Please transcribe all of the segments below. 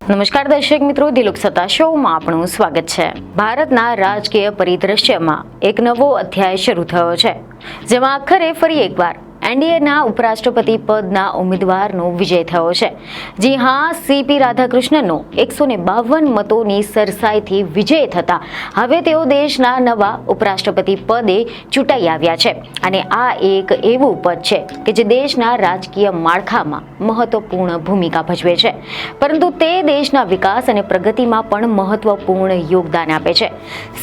નમસ્કાર દર્શક મિત્રો, દિલુક સત્તા શોમાં આપનું સ્વાગત છે. ભારતના રાજકીય પરિદ્રશ્યમાં એક નવો અધ્યાય શરૂ થયો છે, જેમાં આખરે ફરી એકવાર એનડીએના ઉપરાષ્ટ્રપતિ પદના ઉમેદવારનો વિજય થયો છે. જી હા, સીપી રાધાકૃષ્ણનનો 152 મતોની સરસાઈથી વિજય થતા હવે તેઓ દેશના નવા ઉપરાષ્ટ્રપતિ પદે ચૂંટાઈ આવ્યા છે. અને આ એક એવું પદ છે કે જે દેશના રાજકીય માળખામાં મહત્વપૂર્ણ ભૂમિકા ભજવે છે, પરંતુ તે દેશના વિકાસ અને પ્રગતિમાં પણ મહત્વપૂર્ણ યોગદાન આપે છે.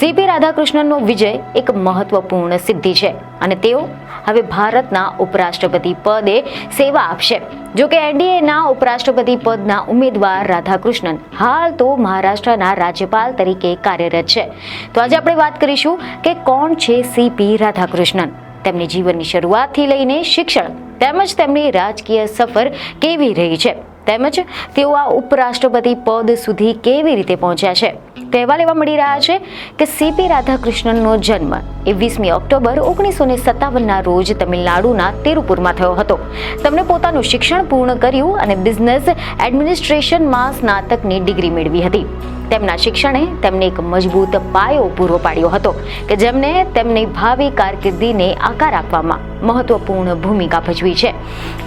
સીપી રાધાકૃષ્ણનનો વિજય એક મહત્વપૂર્ણ સિદ્ધિ છે અને તેઓ હવે ભારતના ઉપરાષ્ટ્રપતિ પદે સેવા આપશે. જો કે એનડીએના ઉપરાષ્ટ્રપતિ પદના ઉમેદવાર રાધાકૃષ્ણન હાલ તો મહારાષ્ટ્રના રાજ્યપાલ તરીકે કાર્યરત છે. તો આજે આપણે વાત કરીશું કે કોણ છે સીપી રાધાકૃષ્ણન, તેમની જીવનની શરૂઆતથી લઈને શિક્ષણ તેમજ તેમની રાજકીય સફર કેવી રહી છે, તેમજ તેઓ આ ઉપરાષ્ટ્રપતિ પદ સુધી કેવી રીતે પહોંચ્યા છે. કહેવા લેવા મળી રહ્યા છે કે સીપી રાધાકૃષ્ણનનો જન્મ 21 ઓક્ટોબર 1957ના રોજ તમિલનાડુના તિરુપુરમાં થયો હતો. તેમણે પોતાનું શિક્ષણ પૂર્ણ કર્યું અને બિઝનેસ એડમિનિસ્ટ્રેશનમાં સ્નાતકની ડિગ્રી મેળવી હતી. તેમના શિક્ષણે તેમને એક મજબૂત પાયો પૂરો પાડ્યો હતો કે જેમને તેમની ભાવિ કારકિર્દીને આકાર આપવામાં મહત્વપૂર્ણ ભૂમિકા ભજવી છે.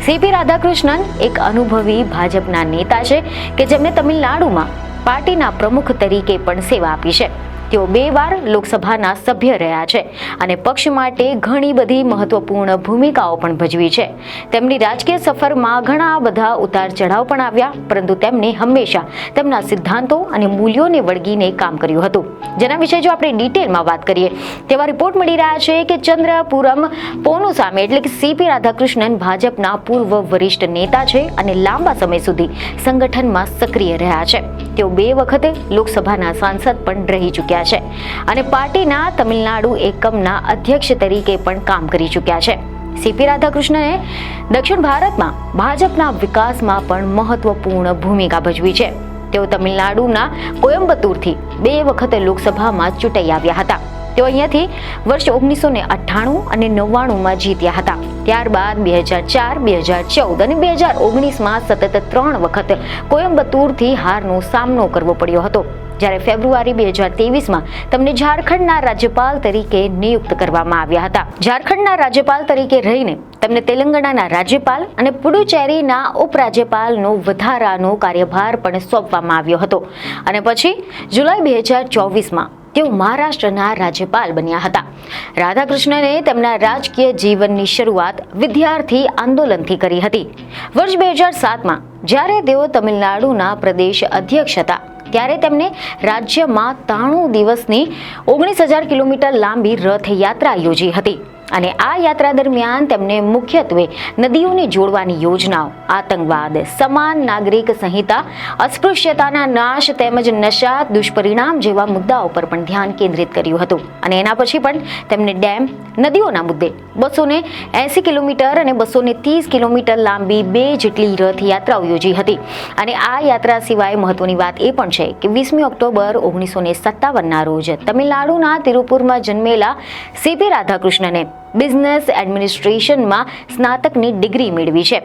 સીપી રાધાકૃષ્ણન એક અનુભવી ભાજપના નેતા છે કે જેમણે તમિલનાડુમાં પાર્ટીના પ્રમુખ તરીકે પણ સેવા આપી છે. તેઓ 2 વાર લોકસભાના સભ્ય રહ્યા છે અને પક્ષ માટે ઘણી બધી મહત્વપૂર્ણ ભૂમિકાઓ પણ ભજવી છે. તેમની રાજકીય સફરમાં ઘણા બધા ઉતાર ચઢાવ પણ આવ્યા, પરંતુ તેમણે હંમેશા તેમના સિદ્ધાંતો અને મૂલ્યોને વળગીને કામ કર્યું હતું. જેના વિશે જો આપણે ડિટેલમાં વાત કરીએ, તેવા રિપોર્ટ મળી રહ્યા છે કે ચંદ્રપુરમ પોનુ સામે એટલે કે સીપી રાધાકૃષ્ણન ભાજપના પૂર્વ વરિષ્ઠ નેતા છે અને લાંબા સમય સુધી સંગઠનમાં સક્રિય રહ્યા છે. તેઓ 2 વખત લોકસભાના સાંસદ પણ રહી ચૂક્યા છે અને પાર્ટીના તમિલનાડુ એકમના અધ્યક્ષ તરીકે પણ કામ કરી ચૂક્યા છે. સીપી રાધાકૃષ્ણને દક્ષિણ ભારતમાં ભાજપના વિકાસમાં પણ મહત્વપૂર્ણ ભૂમિકા ભજવી છે. તેઓ તમિલનાડુના કોયમ્બતુરથી 2 વખત લોકસભામાં ચૂંટાઈ આવ્યા હતા. તેઓ અહીંયાથી વર્ષ 1998 અને 99માં જીત્યા હતા. ત્યારબાદ 2004, 2014 અને 2019માં સતત 3 વખત કોયમ્બતુરથી હારનો સામનો કરવો પડ્યો હતો. જ્યારે ફેબ્રુઆરી 2023માં તેમને ઝારખંડના રાજ્યપાલ તરીકે નિયુક્ત કરવામાં આવ્યા હતા. ઝારખંડના રાજ્યપાલ તરીકે રહીને તેમને તેલંગાણાના રાજ્યપાલ અને પુડુચેરીના ઉપરાજ્યપાલનો વધારાનો કાર્યભાર પણ સોંપવામાં આવ્યો હતો અને પછી જુલાઈ 2024માં તેઓ મહારાષ્ટ્રના રાજ્યપાલ બન્યા હતા. રાધાકૃષ્ણને તેમના રાજકીય જીવનની શરૂઆત વિદ્યાર્થી આંદોલનથી કરી હતી. વર્ષ 2007માં જ્યારે તેઓ તમિલનાડુના પ્રદેશ અધ્યક્ષ હતા, ત્યારે તેમણે રાજ્યમાં 93 દિવસની 19,000 કિલોમીટર લાંબી રથયાત્રા યોજી હતી અને આ યાત્રા દરમિયાન તેમને મુખ્યત્વે નદીઓને જોડવાની યોજનાઓ, આતંકવાદ, સમાન નાગરિક સંહિતા, અસ્પૃશ્યતાના નાશ તેમજ નશા દુષ્પરિણામ જેવા મુદ્દાઓ પર પણ ધ્યાન કેન્દ્રિત કર્યું હતું. અને એના પછી પણ તેમને ડેમ, નદીઓના મુદ્દે 280 કિલોમીટર અને 230 કિલોમીટર લાંબી 2 જેટલી રથયાત્રાઓ યોજી હતી. અને આ યાત્રા સિવાય મહત્વની વાત એ પણ છે કે 20 ઓક્ટોબર 1957ના રોજ તમિલનાડુના તિરુપુરમાં જન્મેલા સીપી રાધાકૃષ્ણને બિઝનેસ એડમિનિસ્ટ્રેશનમાં સ્નાતકની ડિગ્રી મેળવી છે.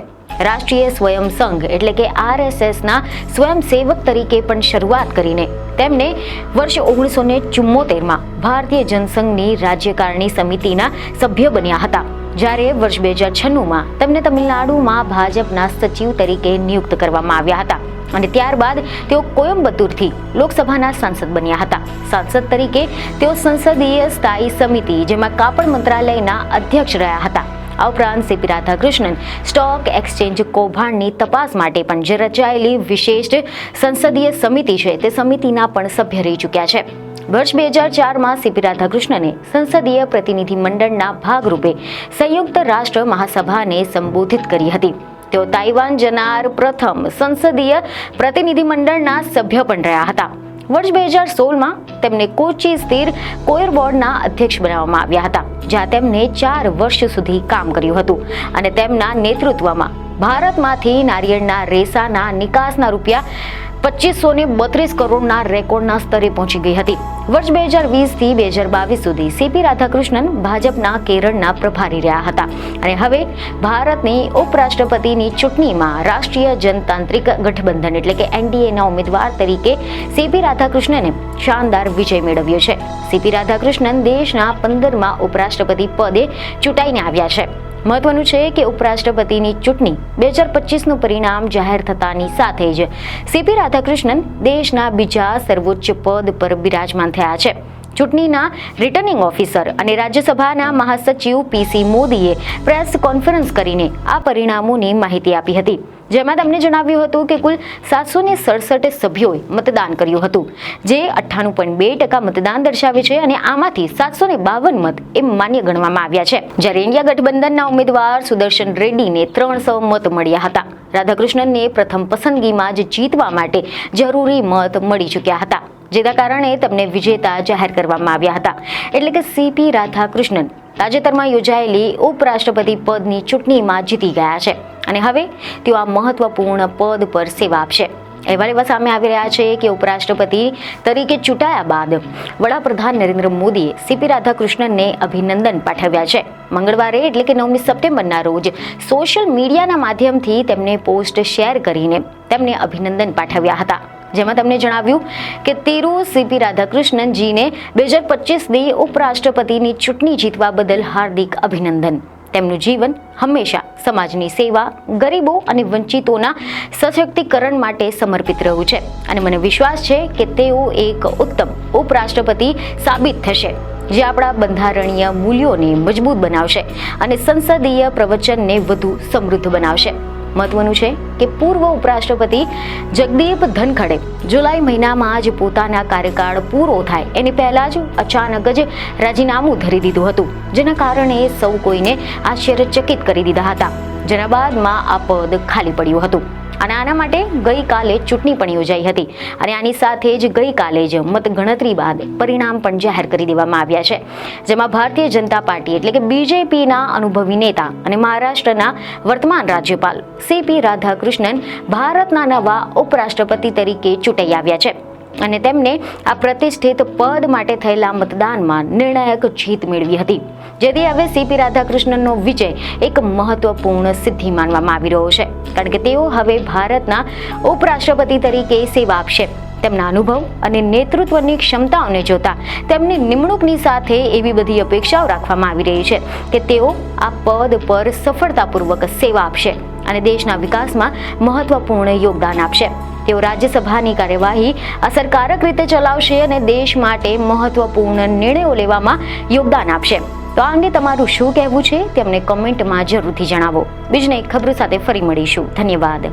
રાષ્ટ્રીય સ્વયં સંઘ એટલે કે RSSના સ્વયંસેવક તરીકે પણ શરૂઆત કરીને તેમને વર્ષ 1974માં ભારતીય જનસંઘની રાજ્યકારણી સમિતિના સભ્ય બન્યા હતા. જ્યારે વર્ષ 2096માં તેમને તમિલનાડુમાં ભાજપના સચિવ તરીકે નિયુક્ત કરવામાં આવ્યા હતા અને ત્યારબાદ તેઓ કોયમ્બતુરથી લોકસભાના સાંસદ બન્યા હતા. સાંસદ તરીકે તેઓ સંસદીય સ્થાયી સમિતિ, જેમાં કાપડ મંત્રાલયના અધ્યક્ષ રહ્યા હતા. આ ઉપરાંત સીપી રાધાકૃષ્ણન સ્ટોક એક્સચેન્જ કૌભાંડની તપાસ માટે પણ જે રચાયેલી વિશેષ સંસદીય સમિતિ છે તે સમિતિના પણ સભ્ય રહી ચૂક્યા છે. વર્ષ 2004માં સીપી રાધાકૃષ્ણને સંસદીય પ્રતિનિધિ મંડળના ભાગરૂપે સંયુક્ત રાષ્ટ્ર મહાસભાને સંબોધિત કરી હતી. તેઓ તાઇવાન જનાર પ્રથમ સંસદીય પ્રતિનિધિ મંડળના સભ્ય પણ રહ્યા હતા. વર્ષ 2016માં તેમને કોચી સ્થિર કોયર બોર્ડના અધ્યક્ષ બનાવવામાં આવ્યા હતા, જ્યાં તેમને 4 વર્ષ સુધી કામ કર્યું હતું અને તેમના નેતૃત્વમાં ભારતમાંથી નારિયેળના રેસાના નિકાસના રૂપિયા 2532 કરોડના રેકોર્ડના સ્તરે પહોંચી ગઈ હતી. વર્ષ 2020 થી 2022 સુધી સીપી રાધાકૃષ્ણન ભાજપના કેરળના પ્રભારી રહ્યા હતા અને હવે ભારતની ઉપરાષ્ટ્રપતિની ચૂંટણીમાં રાષ્ટ્રીય જનતાંત્રિક ગઠબંધન એટલે કે એનડીએના ઉમેદવાર તરીકે સીપી રાધાકૃષ્ણને શાનદાર વિજય મેળવ્યો છે. સીપી રાધાકૃષ્ણન દેશના 15મા ઉપરાષ્ટ્રપતિ પદે ચૂંટાઈને આવ્યા છે. મહત્વનું છે કે ઉપરાષ્ટ્રપતિની ચૂંટણી 2025નું પરિણામ જાહેર થતાની સાથે જ સીપી રાધાકૃષ્ણન દેશના બીજા સર્વોચ્ચ પદ પર બિરાજમાન થયા છે. ચૂંટણીના રિટર્નિંગ ઓફિસર અને રાજ્યસભાના મહાસચિવ પીસી મોદીએ પ્રેસ કોન્ફરન્સ કરીને આ પરિણામોની માહિતી આપી હતી, જેમાં તેમણે જણાવ્યું હતું કે કુલ 767 સભ્યોએ મતદાન કર્યું હતું, જે 98.2% મતદાન દર્શાવે છે અને આમાંથી 752 મત એ માન્ય ગણવામાં આવ્યા છે. જ્યારે ઇન્ડિયા ગઠબંધનના ઉમેદવાર સુદર્શન રેડ્ડીને 300 મત મળ્યા હતા. રાધાકૃષ્ણનને પ્રથમ પસંદગીમાં જ જીતવા માટે જરૂરી મત મળી ચૂક્યા હતા, જેના કારણે તેમને વિજેતા જાહેર કરવામાં આવ્યા હતા. એટલે કે સીપી રાધાકૃષ્ણન તાજેતરમાં યોજાયેલી ઉપરાષ્ટ્રપતિ પદની ચૂંટણીમાં જીતી ગયા છે અને હવે તેઓ આ મહત્વપૂર્ણ પદ પર સેવા આપશે. અહેવાલ એવા સામે આવી રહ્યા છે કે ઉપરાષ્ટ્રપતિ તરીકે ચૂંટાયા બાદ વડાપ્રધાન નરેન્દ્ર મોદીએ સીપી રાધાકૃષ્ણનને અભિનંદન પાઠવ્યા છે. મંગળવારે એટલે કે 9મી સપ્ટેમ્બરના રોજ સોશિયલ મીડિયાના માધ્યમથી તેમને પોસ્ટ શેર કરીને તેમને અભિનંદન પાઠવ્યા હતા, જેમાં તેમણે જણાવ્યું કે સીપી રાધાકૃષ્ણનજીને 2025ની ઉપરાષ્ટ્રપતિની ચૂંટણી જીતવા બદલ હાર્દિક અભિનંદન. તેમનું જીવન હંમેશા સમાજની સેવા, ગરીબો અને વંચિતોના સશક્તિકરણ માટે સમર્પિત રહ્યું છે અને મને વિશ્વાસ છે કે તેઓ એક ઉત્તમ ઉપરાષ્ટ્રપતિ સાબિત થશે, જે આપણા બંધારણીય મૂલ્યોને મજબૂત બનાવશે અને સંસદીય પ્રવચનને વધુ સમૃદ્ધ બનાવશે. મહત્વનું છે કે પૂર્વ ઉપરાષ્ટ્રપતિ જગદીપ ધનખડે જુલાઈ મહિનામાં જ પોતાના કાર્યકાળ પૂરો થાય એની પહેલા જ અચાનક જ રાજીનામું ધરી દીધું હતું, જેના કારણે સૌ કોઈને આશ્ચર્યચકિત કરી દીધા હતા, જેના બાદમાં આ પદ ખાલી પડ્યું હતું. અને આના માટે ગઈકાલે ચૂંટણી પણ યોજાઈ હતી અને આની સાથે જ ગઈકાલે જ મતગણતરી બાદ પરિણામ પણ જાહેર કરી દેવામાં આવ્યા છે, જેમાં ભારતીય જનતા પાર્ટી એટલે કે બીજેપીના અનુભવી નેતા અને મહારાષ્ટ્રના વર્તમાન રાજ્યપાલ સીપી રાધાકૃષ્ણન ભારતના નવા ઉપરાષ્ટ્રપતિ તરીકે ચૂંટાઈ આવ્યા છે અને તેમને આ પ્રતિષ્ઠિત પદ માટે થયેલા મતદાનમાં નિર્ણાયક જીત મેળવી હતી, જેથી હવે સીપી રાધાકૃષ્ણનનો વિજય એક મહત્વપૂર્ણ સિદ્ધિ માનવામાં આવી રહ્યો છે, કારણ કે તેઓ હવે ભારતના ઉપરાષ્ટ્રપતિ તરીકે સેવા આપશે. તેમના અનુભવ અને નેતૃત્વની ક્ષમતાઓને જોતા તેમની નિમણૂકની સાથે એવી બધી અપેક્ષાઓ રાખવામાં આવી રહી છે કે તેઓ આ પદ પર સફળતાપૂર્વક સેવા આપશે અને દેશના વિકાસમાં મહત્વપૂર્ણ યોગદાન આપશે. તેઓ રાજ્યસભાની કાર્યવાહી અસરકારક રીતે ચલાવશે અને દેશ માટે મહત્વપૂર્ણ નિર્ણયો લેવામાં યોગદાન આપશે. તો આ અંગે તમારું શું કહેવું છે તે અમને કમેન્ટમાં જરૂરથી જણાવો. બીજી એક ખબર સાથે ફરી મળીશું. ધન્યવાદ.